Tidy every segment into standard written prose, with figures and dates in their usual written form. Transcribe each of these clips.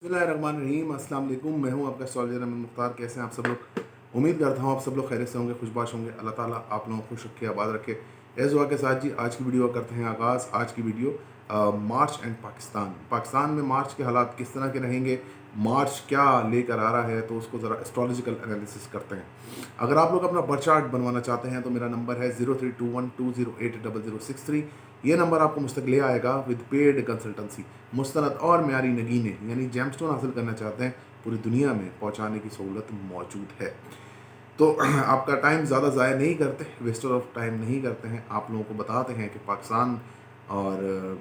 बिस्मिल्लाहिर्रहमानिर्रहीम। अस्सलाम वालेकुम। मैं हूं आपका एस्ट्रोलॉजर अमीन मुख्तार। कैसे हैं आप सब लोग? उम्मीद करता हूं आप सब लोग खैरियत से होंगे, खुशबाश होंगे। अल्लाह ताला आप लोगों को खुश रखे, आबाद रखे। इस दुआ के साथ जी आज की वीडियो करते हैं आगाज़। आज की video March and Pakistan. Pakistan में मार्च के हालात किस तरह के रहेंगे, मार्च क्या लेकर आ रहा है, तो उसको ज़रा एस्ट्रोलॉजिकल एनालिसिस करते हैं। अगर आप लोग अपना बर्थ चार्ट बनवाना चाहते हैं तो मेरा नंबर है 032120800063। ये नंबर आपको मुझ तक ले आएगा विद पेड कंसल्टेंसी। मुस्तनद और म्यारी नगीने यानी जेमस्टोन हासिल करना चाहते हैं, पूरी दुनिया में पहुंचाने की सहूलत मौजूद है। तो आपका टाइम ज़्यादा ज़ाया नहीं करते, वेस्टर ऑफ टाइम नहीं करते हैं, आप लोगों को बताते हैं कि पाकिस्तान और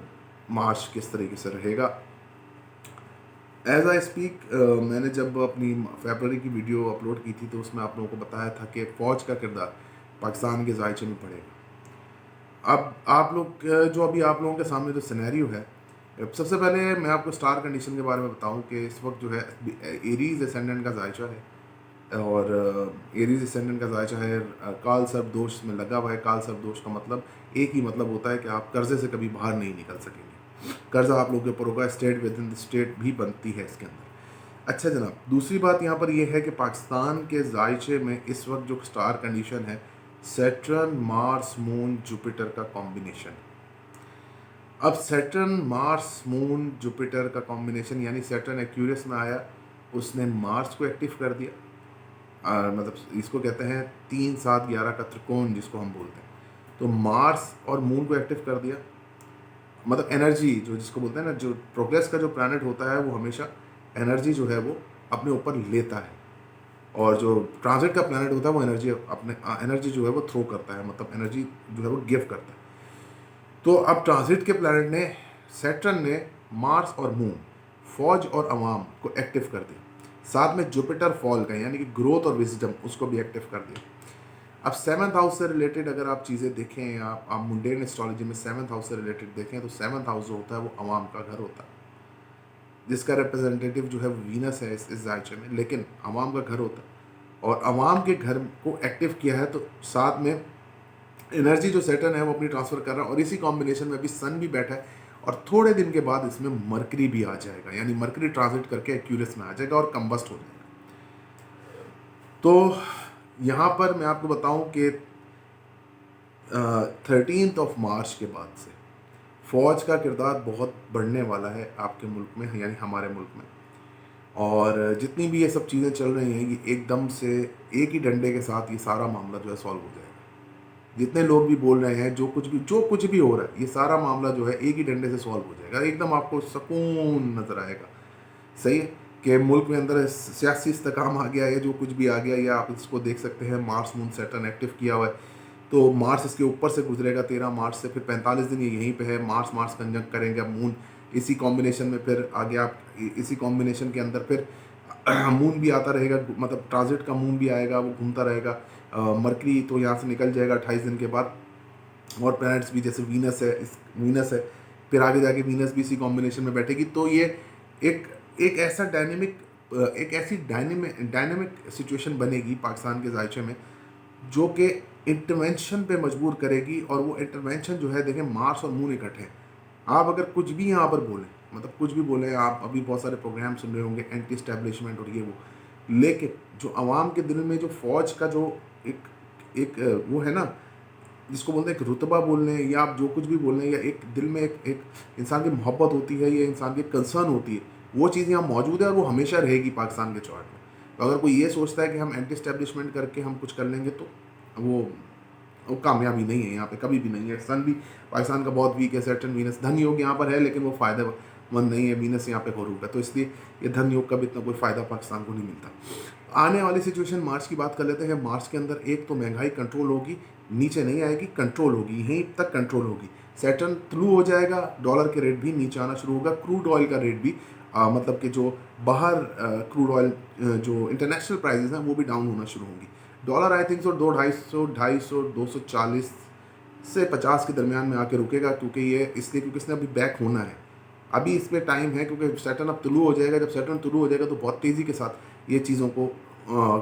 मार्च किस तरीके से रहेगा। एज आई स्पीक मैंने जब अपनी फरवरी की वीडियो अपलोड की थी तो उसमें आप लोगों को बताया था कि फ़ौज का किरदार पाकिस्तान के जायचे में पड़ेगा। अब आप लोग जो अभी आप लोगों के सामने जो सिनेरियो है, सबसे पहले मैं आपको स्टार कंडीशन के बारे में बताऊं कि इस वक्त जो है एरीज एसेंडेंट का जायचा है और एरीज एसेंडेंट का जायचा है काल सर्प दोष में लगा हुआ है। काल सर्प दोष का मतलब एक ही मतलब होता है कि आप कर्जे से कभी बाहर नहीं निकल सकेंगे। कर्जा आप लोगों के ऊपर होगा, state with in the state भी बनती है इसके अंदर। अच्छा जनाब, दूसरी बात यहाँ पर यह है कि पाकिस्तान के जायचे में इस वक्त जो स्टार कंडीशन है, सैटर्न मार्स मून जुपिटर का कॉम्बिनेशन। अब सैटर्न मार्स मून जुपिटर का कॉम्बिनेशन यानी सैटर्न एक्यूरियस में आया, उसने मार्स को एक्टिव कर दिया। मतलब इसको कहते हैं 3 7 11 का त्रिकोण जिसको हम बोलते हैं। तो मार्स और मून को एक्टिव कर दिया, मतलब एनर्जी जो जिसको बोलते हैं ना, जो प्रोग्रेस का जो प्लैनेट होता है वो हमेशा एनर्जी जो है वो अपने ऊपर लेता है, और जो ट्रांजिट का प्लैनेट होता है वो एनर्जी अपने एनर्जी जो है वो थ्रो करता है, मतलब एनर्जी जो है वो गिव करता है। तो अब ट्रांजिट के प्लैनेट ने, सैटर्न ने मार्स और मून, फौज और अवाम को एक्टिव कर दिया। साथ में जुपिटर फॉल का यानी कि ग्रोथ और विजडम उसको भी एक्टिव कर दिया। अब सेवन्थ हाउस से रिलेटेड अगर आप चीज़ें देखें, आप मुंडेन एस्ट्रोलॉजी में सेवन्थ हाउस से रिलेटेड देखें तो सेवन्थ हाउस जो होता है वो अवाम का घर होता है, जिसका रिप्रेजेंटेटिव जो है वो वीनस है इस जायचे में, लेकिन अवाम का घर होता है। और अवाम के घर को एक्टिव किया है तो साथ में एनर्जी जो सैटर्न है वो अपनी ट्रांसफ़र कर रहा है, और इसी कॉम्बिनेशन में अभी सन भी बैठा है, और थोड़े दिन के बाद इसमें मरकरी भी आ जाएगा, यानी मरकरी ट्रांजिट करके एक्यूरियस में आ जाएगा और कंबस्ट हो जाएगा। तो यहाँ पर मैं आपको बताऊं कि 13 मार्च के बाद से फ़ौज का किरदार बहुत बढ़ने वाला है आपके मुल्क में, यानी हमारे मुल्क में। और जितनी भी ये सब चीज़ें चल रही हैं, ये एकदम से एक ही डंडे के साथ ये सारा मामला जो है सॉल्व हो जाएगा। जितने लोग भी बोल रहे हैं, जो कुछ भी हो रहा है, ये सारा मामला जो है एक ही डंडे से सॉल्व हो जाएगा। एकदम आपको सुकून नज़र आएगा। सही है कि मुल्क में अंदर सियासी इस्तेकाम आ गया है, जो कुछ भी आ गया, या आप इसको देख सकते हैं मार्स मून सैटर्न एक्टिव किया हुआ है, तो मार्स इसके ऊपर से गुजरेगा 13 मार्च से, फिर 45 दिन ये यहीं पे है। मार्स मार्स कंजंक्ट करेंगे, अब मून इसी कॉम्बिनेशन में, फिर आगे आप इसी कॉम्बिनेशन के अंदर फिर मून भी आता रहेगा, मतलब ट्रांजिट का मून भी आएगा, वो घूमता रहेगा। मरकरी तो यहाँ से निकल जाएगा 28 दिन के बाद, और प्लैनेट्स भी जैसे वीनस है, इस वीनस है, फिर आगे जाके वीनस भी इसी कॉम्बिनेशन में बैठेगी। तो ये एक एक ऐसा एक ऐसी डायनेमिक सिचुएशन बनेगी पाकिस्तान के जायचे में, जो कि इंटरवेंशन पे मजबूर करेगी। और वो इंटरवेंशन जो है, देखें मार्स और मून इकट्ठे हैं। आप अगर कुछ भी यहाँ पर बोलें, मतलब कुछ भी बोलें, आप अभी बहुत सारे प्रोग्राम सुन रहे होंगे एंटी स्टैब्लिशमेंट और ये वो, लेकिन जो आवाम के दिल में जो फौज का जो एक एक वो है ना, जिसको बोलते हैं एक रुतबा बोल लें, या आप जो कुछ भी बोल लें, या एक दिल में एक इंसान की मोहब्बत होती है, या इंसान की कंसर्न होती है, वो चीज़ यहाँ मौजूद है और वो हमेशा रहेगी पाकिस्तान के चार्ट में। तो अगर कोई ये सोचता है कि हम एंटी स्टैब्लिशमेंट करके हम कुछ कर लेंगे, तो वो वो कामयाबी नहीं है, यहाँ पे कभी भी नहीं है। सन भी पाकिस्तान का बहुत वीक है, सैटर्न वीनस धन योग यहाँ पर है, लेकिन वो फ़ायदेमंद नहीं है। वीनस यहाँ पे हरूब है, तो इसलिए ये धन योग का भी इतना कोई फ़ायदा पाकिस्तान को नहीं मिलता। आने वाली सिचुएशन मार्च की बात कर लेते हैं। मार्च के अंदर एक तो महंगाई कंट्रोल होगी, नीचे नहीं आएगी, कंट्रोल होगी, यहीं तक कंट्रोल होगी। सैटर्न थ्रू हो जाएगा, डॉलर के रेट भी नीचे आना शुरू होगा, क्रूड ऑयल का रेट भी मतलब कि जो बाहर क्रूड ऑयल जो इंटरनेशनल प्राइजेस हैं वो भी डाउन होना शुरू होंगी। डॉलर आई थिंक सो 250 240 से 50 के दरमियान में आके रुकेगा, क्योंकि ये इसलिए क्योंकि इसने अभी बैक होना है, अभी इस पर टाइम है, क्योंकि सैटर्न अब तुलू हो जाएगा। जब सैटर्न तुलू हो जाएगा तो बहुत तेज़ी के साथ ये चीज़ों को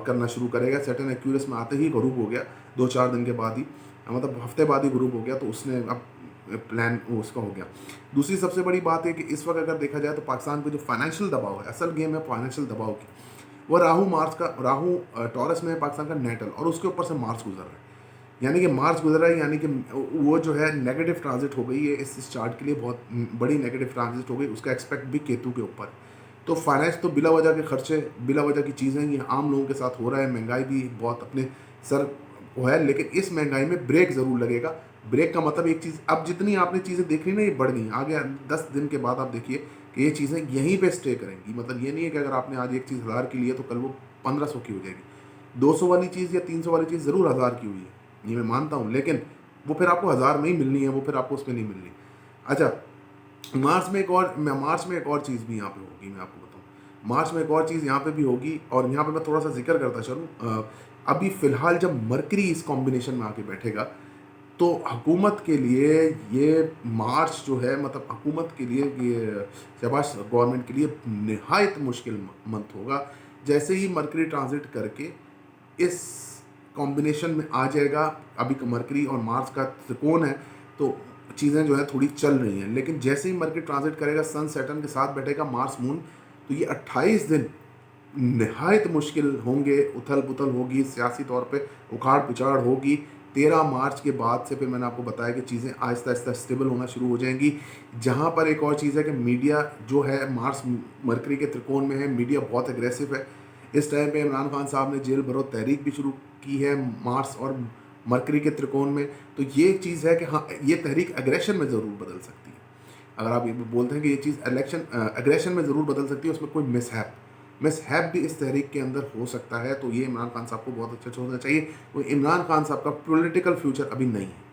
करना शुरू करेगा। सैटर्न एक्यूरस में आते ही गरूब हो गया 2 4 दिन के बाद ही, मतलब हफ्ते बाद ही गरूब हो गया, तो उसने अब प्लान उसका हो गया। दूसरी सबसे बड़ी बात है कि इस वक्त अगर देखा जाए तो पाकिस्तान पे जो फाइनेंशियल दबाव है, असल गेम है फाइनेंशियल दबाव की, वो राहु टॉरस में है पाकिस्तान का नेटल, और उसके ऊपर से मार्स गुजर रहा है। यानी कि मार्च गुजर रहा है, यानी कि वो जो है नेगेटिव ट्रांजिट हो गई है। इस चार्ट के लिए बहुत बड़ी नेगेटिव ट्रांजिट हो गई। उसका एक्सपेक्ट भी केतु के ऊपर। तो फाइनेंस तो बिला वजह के खर्चे, बिला वजह की चीज़ें ये आम लोगों के साथ हो रहा है। महंगाई भी बहुत अपने सर वो है, लेकिन इस महंगाई में ब्रेक ज़रूर लगेगा। ब्रेक का मतलब एक चीज़, अब जितनी आपने चीज़ें देख रही ना ये बढ़ गई, आगे 10 दिन के बाद आप देखिए कि ये चीज़ें यहीं पे स्टे करेंगी। मतलब ये नहीं है कि अगर आपने आज एक चीज़ 1000 की ली है तो कल वो 1500 की हो जाएगी। 200 वाली चीज़ या 300 वाली चीज़ ज़रूर 1000 की हुई है, ये मैं मानता हूँ, लेकिन वो फिर आपको 1000 में ही मिलनी है, वो फिर आपको उसमें नहीं मिलनी। अच्छा, मार्च में एक और चीज़ भी यहाँ पे होगी, मैं आपको बताऊँ। मार्च में एक और चीज़ यहाँ पे भी होगी, और यहाँ पे मैं थोड़ा सा जिक्र करता चलूँ। अभी फ़िलहाल जब मरकरी इस कॉम्बिनेशन में आके बैठेगा, तो हुकूमत के लिए ये मार्च जो है, मतलब हुकूमत के लिए ये शाबाश गवर्नमेंट के लिए निहायत मुश्किल मंथ होगा। जैसे ही मरकरी ट्रांजिट करके इस कॉम्बिनेशन में आ जाएगा, अभी मरकरी और मार्स का त्रिकोण है, तो चीज़ें जो है थोड़ी चल रही हैं। लेकिन जैसे ही मरकरी ट्रांजिट करेगा, सन सैटर्न के साथ बैठेगा मार्स मून, तो ये 28 दिन निहायत मुश्किल होंगे। उथल पुथल होगी, सियासी तौर पे उखाड़ पिछाड़ होगी। 13 मार्च के बाद से फिर मैंने आपको बताया कि चीज़ें आहिस्ता आहिस्ता स्टेबल होना शुरू हो जाएंगी। जहाँ पर एक और चीज़ है कि मीडिया जो है मार्स मरकरी के त्रिकोण में है, मीडिया बहुत एग्रेसिव है। इस टाइम पे इमरान खान साहब ने जेल भरो तहरीक भी शुरू की है मार्स और मरकरी के त्रिकोण में। तो ये चीज़ है कि हाँ, ये तहरीक एग्रेशन में ज़रूर बदल सकती है। अगर आप ये बोलते हैं कि ये चीज़ एग्रेशन में ज़रूर बदल सकती है, उसमें कोई मिसहैप भी इस तहरीक के अंदर हो सकता है। तो ये इमरान खान साहब को बहुत अच्छा सोचना चाहिए। वो इमरान खान साहब का पॉलिटिकल फ्यूचर अभी नहीं है।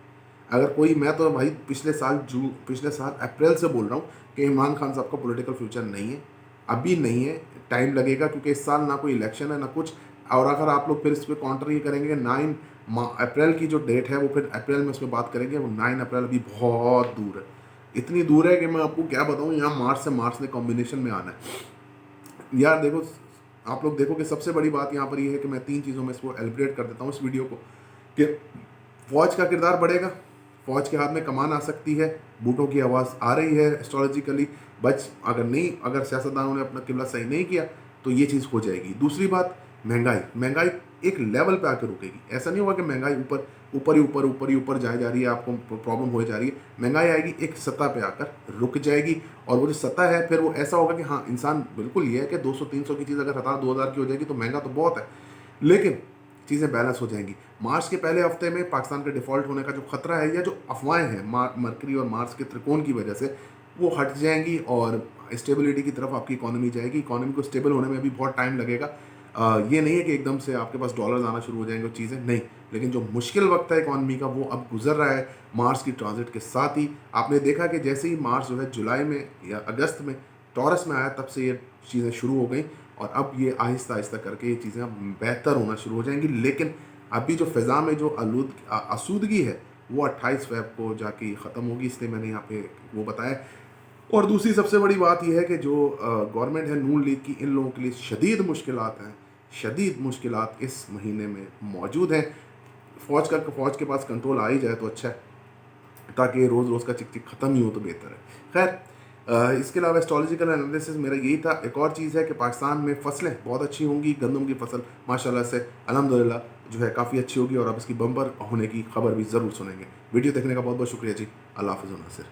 अगर कोई, मैं तो भाई पिछले साल अप्रैल से बोल रहा हूँ कि इमरान खान साहब का पॉलिटिकल फ्यूचर नहीं है, अभी नहीं है, टाइम लगेगा, क्योंकि इस साल ना कोई इलेक्शन है ना कुछ। और अगर आप लोग फिर इस पर काउंटर ये करेंगे कि 9 अप्रैल की जो डेट है, वो फिर अप्रैल में उस पर बात करेंगे, वो 9 अप्रैल अभी बहुत दूर है। इतनी दूर है कि मैं आपको क्या बताऊँ, यहाँ मार्च ने कॉम्बिनेशन में आना है। यार देखो, आप लोग देखो कि सबसे बड़ी बात यहाँ पर ये है कि मैं 3 चीज़ों में इसको एलिब्रेट कर देता हूँ इस वीडियो को, कि फौज का किरदार बढ़ेगा, फौज के हाथ में कमान आ सकती है, बूटों की आवाज़ आ रही है एस्ट्रोलॉजिकली। अगर सियासतदानों ने अपना किबला सही नहीं किया तो ये चीज़ हो जाएगी। दूसरी बात, महंगाई एक लेवल पे आकर रुकेगी। ऐसा नहीं होगा कि महंगाई ऊपर जाए जा रही है, आपको प्रॉब्लम हो जा रही है। महंगाई आएगी, एक सतह पे आकर रुक जाएगी, और वो जो सतह है फिर वो ऐसा होगा कि हाँ, इंसान बिल्कुल ये है कि 200-300 की चीज़ अगर 1000-2000 की हो जाएगी तो महंगा तो बहुत है, लेकिन चीज़ें बैलेंस हो जाएंगी। मार्च के पहले हफ्ते में पाकिस्तान के डिफ़ॉल्ट होने का जो खतरा है, या जो अफवाहें हैं मरकरी और मार्स के त्रिकोण की वजह से, वो हट जाएंगी और स्टेबिलिटी की तरफ आपकी इकोनॉमी जाएगी। इकोनॉमी को स्टेबल होने में अभी बहुत टाइम लगेगा। ये नहीं है कि एकदम से आपके पास डॉलर्स आना शुरू हो जाएंगे और चीज़ें नहीं, लेकिन जो मुश्किल वक्त है इकोनॉमी का, वो अब गुजर रहा है मार्स की ट्रांजिट के साथ ही। आपने देखा कि जैसे ही मार्स जो है जुलाई में या अगस्त में टॉरस में आया, तब से ये चीज़ें शुरू हो गई, और अब ये आहिस्ता आहिस्ता करके ये चीज़ें बेहतर होना शुरू हो जाएंगी। लेकिन अभी जो फ़िज़ा में जो आसूदगी है, वो 28 फ़रवरी को जाके ख़त्म होगी, इसलिए मैंने यहाँ पे वो बताया। और दूसरी सबसे बड़ी बात यह है कि जो गवर्नमेंट है नून लीग की, इन लोगों के लिए शदीद मुश्किलात इस महीने में मौजूद हैं। फ़ौज के पास कंट्रोल आ ही जाए तो अच्छा है, ताकि रोज़ रोज़ का चिक चिक ख़त्म ही हो तो बेहतर है। खैर, इसके अलावा एस्ट्रोलॉजिकल एनालिसिस मेरा यही था। एक और चीज़ है कि पाकिस्तान में फसलें बहुत अच्छी होंगी। गंदम की फसल माशाल्लाह से अल्हम्दुलिल्लाह जो है काफ़ी अच्छी होगी, और अब इसकी बम्पर होने की खबर भी ज़रूर सुनेंगे। वीडियो देखने का बहुत बहुत शुक्रिया जी। अल्लाह हाफ़िज़ नासिर।